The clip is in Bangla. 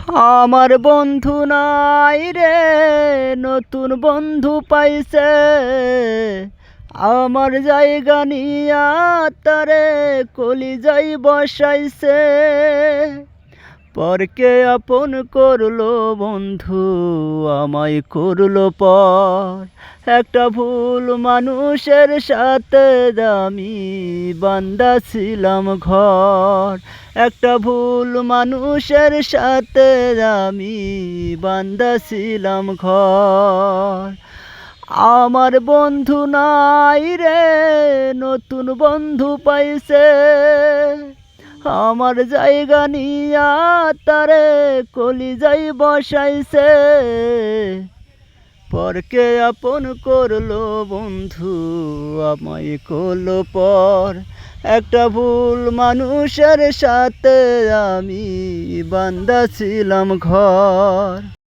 আমার বন্ধু নাই রে, নতুন বন্ধু পাইছে। আমার জায়গা নিয়া তারে কলিজাই বসাইছে। পরকে আপন করলো বন্ধু, আমায় করলো পর। একটা ভুল মানুষের সাথে আমি বান্দা ছিলাম ঘর। একটা ভুল মানুষের সাথে আমি বান্দা ছিলাম ঘর। আমার বন্ধু নাই রে, নতুন বন্ধু পাইছে। আমার জায়গা নিয়া তারে কলিজাই বসাইছে। পরকে আপন করলো বন্ধু, আমায় করলো পর। একটা ভুল মানুষের সাথে আমি বান্দা ছিলাম ঘর।